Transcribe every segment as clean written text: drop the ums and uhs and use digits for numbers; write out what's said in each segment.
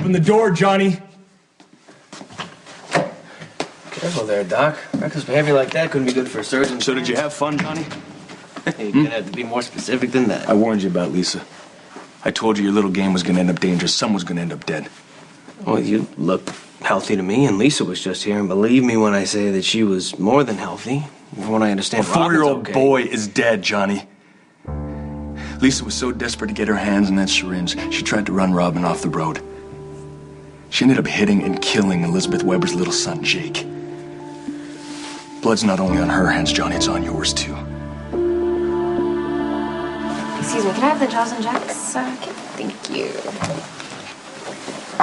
Open the door, Johnny. Careful there, Doc. Reckless behavior like that couldn't be good for a surgeon. So did you have fun, Johnny? You're gonna have to be more specific than that. I warned you about Lisa. I told you your little game was gonna end up dangerous. Someone's gonna end up dead. Well, you look healthy to me, and Lisa was just here, and believe me when I say that she was more than healthy. From what I understand, A 4-year-old boy is dead, Johnny. Lisa was so desperate to get her hands on that syringe, she tried to run Robin off the road. She ended up hitting and killing Elizabeth Weber's little son, Jake. Blood's not only on her hands, Johnny, it's on yours, too. Excuse me, can I have the Jaws and Jacks? Thank you.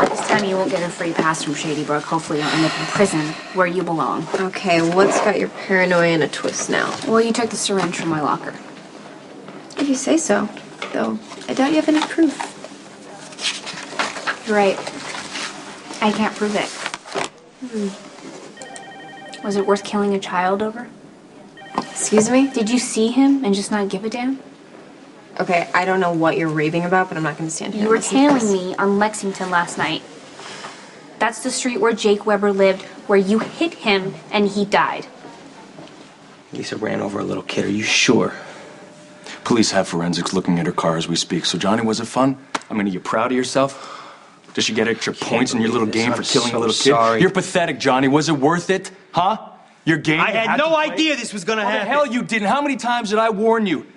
This time you won't get a free pass from Shady Brook. Hopefully you'll end up in prison, where you belong. Okay, what's got your paranoia in a twist now? Well, you took the syringe from my locker. If you say so, though I doubt you have any proof. You're right. I can't prove it. Was it worth killing a child over? Excuse me? Did you see him and just not give a damn? Okay, I don't know what you're raving about, but I'm not going to stand here. You were tailing me on Lexington last night. That's the street where Jake Weber lived, where you hit him and he died. Lisa ran over a little kid. Are you sure? Police have forensics looking at her car as we speak. So, Johnny, was it fun? I mean, are you proud of yourself? Did you get extra points in your little game for killing a little kid? Sorry. You're pathetic, Johnny. Was it worth it? Huh? Your game? I had no idea this was gonna happen. How the hell you didn't? How many times did I warn you?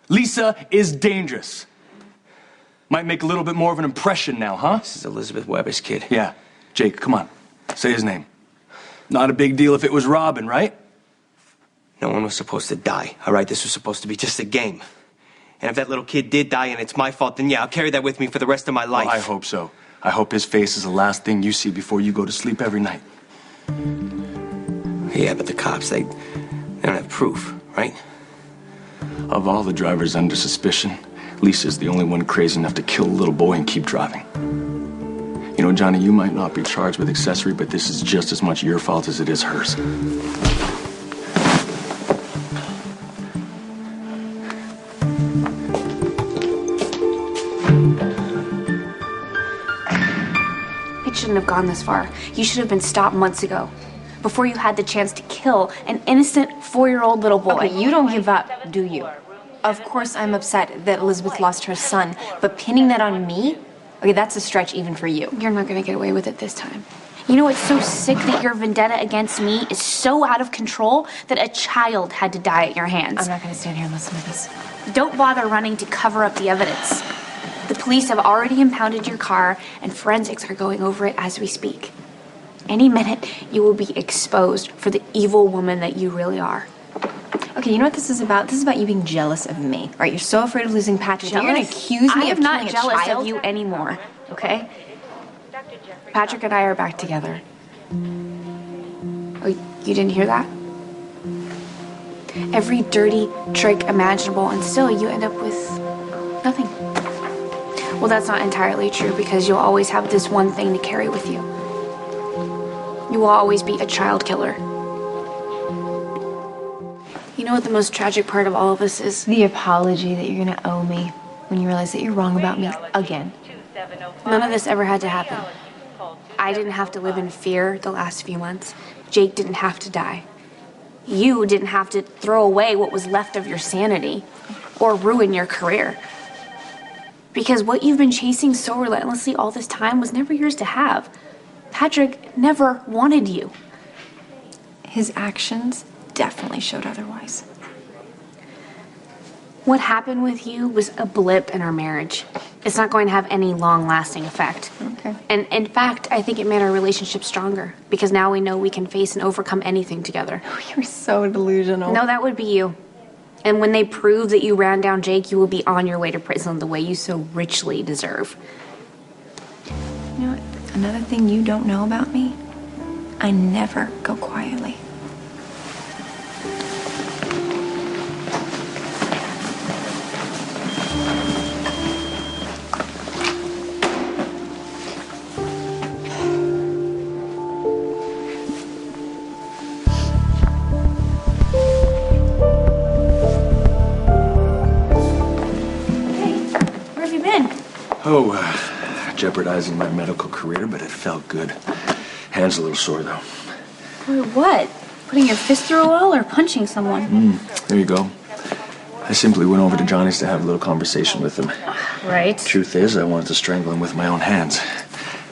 Lisa is dangerous. Might make a little bit more of an impression now, huh? This is Elizabeth Weber's kid. Yeah. Jake, come on. Say his name. Not a big deal if it was Robin, right? No one was supposed to die, all right? This was supposed to be just a game. And if that little kid did die and it's my fault, then yeah, I'll carry that with me for the rest of my life. Well, I hope so. I hope his face is the last thing you see before you go to sleep every night. Yeah, but the cops, they don't have proof, right? Of all the drivers under suspicion, Lisa's the only one crazy enough to kill a little boy and keep driving. You know, Johnny, you might not be charged with accessory, but this is just as much your fault as it is hers. It shouldn't have gone this far. You should have been stopped months ago, before you had the chance to kill an innocent 4-year-old little boy. Okay, you don't give up, do you? Of course I'm upset that Elizabeth lost her son, but pinning that on me? Okay, that's a stretch even for you. You're not gonna get away with it this time. You know, it's so sick that your vendetta against me is so out of control that a child had to die at your hands. I'm not gonna stand here and listen to this. Don't bother running to cover up the evidence. The police have already impounded your car, and forensics are going over it as we speak. Any minute, you will be exposed for the evil woman that you really are. Okay, you know what this is about? This is about you being jealous of me. Right? You're so afraid of losing Patrick. You're gonna accuse me of killing a child? I'm not jealous of you anymore, okay? Patrick and I are back together. Oh, you didn't hear that? Every dirty trick imaginable, and still you end up with nothing. Well, that's not entirely true, because you'll always have this one thing to carry with you. You will always be a child killer. You know what the most tragic part of all of this is? The apology that you're gonna owe me when you realize that you're wrong about me again. None of this ever had to happen. I didn't have to live in fear the last few months. Jake didn't have to die. You didn't have to throw away what was left of your sanity or ruin your career. Because what you've been chasing so relentlessly all this time was never yours to have. Patrick never wanted you. His actions definitely showed otherwise. What happened with you was a blip in our marriage. It's not going to have any long-lasting effect. Okay. And in fact, I think it made our relationship stronger, because now we know we can face and overcome anything together. Oh, you're so delusional. No, that would be you. And when they prove that you ran down Jake, you will be on your way to prison the way you so richly deserve. You know what? Another thing you don't know about me, I never go quietly. jeopardizing my medical career, but it felt good. Hand's a little sore, though. Boy, what? Putting your fist through a wall or punching someone? There you go. I simply went over to Johnny's to have a little conversation with him. Right. Truth is, I wanted to strangle him with my own hands.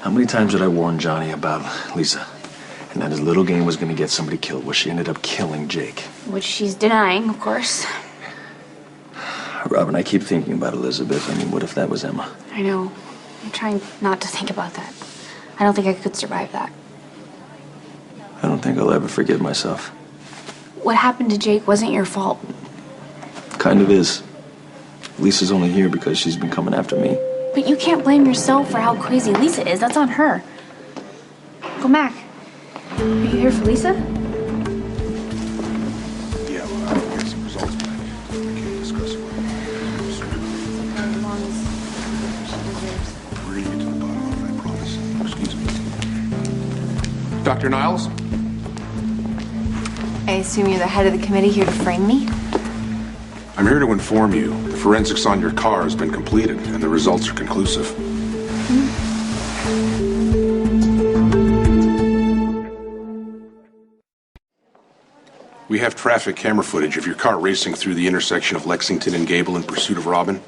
How many times did I warn Johnny about Lisa? And that his little game was going to get somebody killed. Well, she ended up killing Jake. Which she's denying, of course. Robin, I keep thinking about Elizabeth. I mean, what if that was Emma? I know. I'm trying not to think about that. I don't think I could survive that. I don't think I'll ever forgive myself. What happened to Jake wasn't your fault. Kind of is. Lisa's only here because she's been coming after me. But you can't blame yourself for how crazy Lisa is. That's on her. Uncle Mac, are you here for Lisa? Yeah, well, I'll get some results back. We can't discuss it. As long as she deserves. We're gonna get to the bottom of it, I promise. Excuse me. Dr. Niles? I assume you're the head of the committee here to frame me? I'm here to inform you the forensics on your car has been completed and the results are conclusive. We have traffic camera footage of your car racing through the intersection of Lexington and Gable in pursuit of Robin.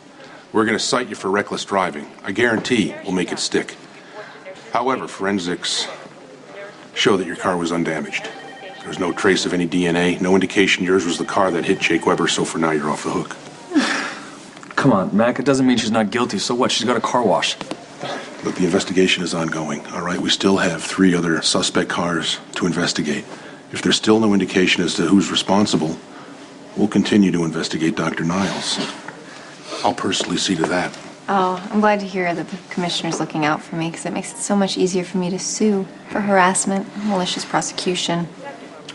We're going to cite you for reckless driving. I guarantee we'll make it stick. However, forensics show that your car was undamaged. There's no trace of any DNA, no indication yours was the car that hit Jake Weber, so for now you're off the hook. Come on, Mac. It doesn't mean she's not guilty. So what? She's got a car wash. Look, the investigation is ongoing, all right? We still have 3 other suspect cars to investigate. If there's still no indication as to who's responsible, we'll continue to investigate Dr. Niles. I'll personally see to that. Oh, I'm glad to hear that the commissioner's looking out for me because it makes it so much easier for me to sue for harassment, malicious prosecution.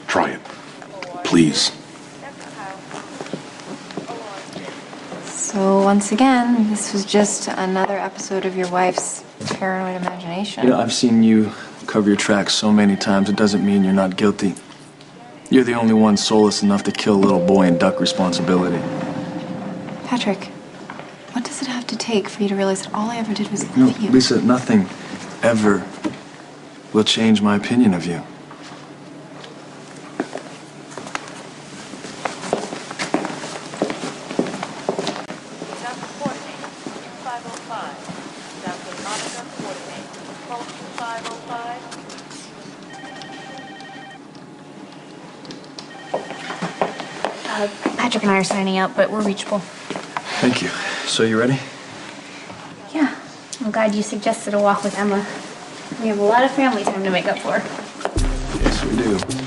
Try it. Please. So once again, this was just another episode of your wife's paranoid imagination. You know, I've seen you cover your tracks so many times. It doesn't mean you're not guilty. You're the only one soulless enough to kill a little boy and duck responsibility. Patrick, what does it have to take for you to realize that all I ever did was No, love you? Lisa, nothing ever will change my opinion of you. Patrick and I are signing out, but we're reachable. Thank you. So you ready? Yeah. I'm glad you suggested a walk with Emma. We have a lot of family time to make up for. Yes, we do.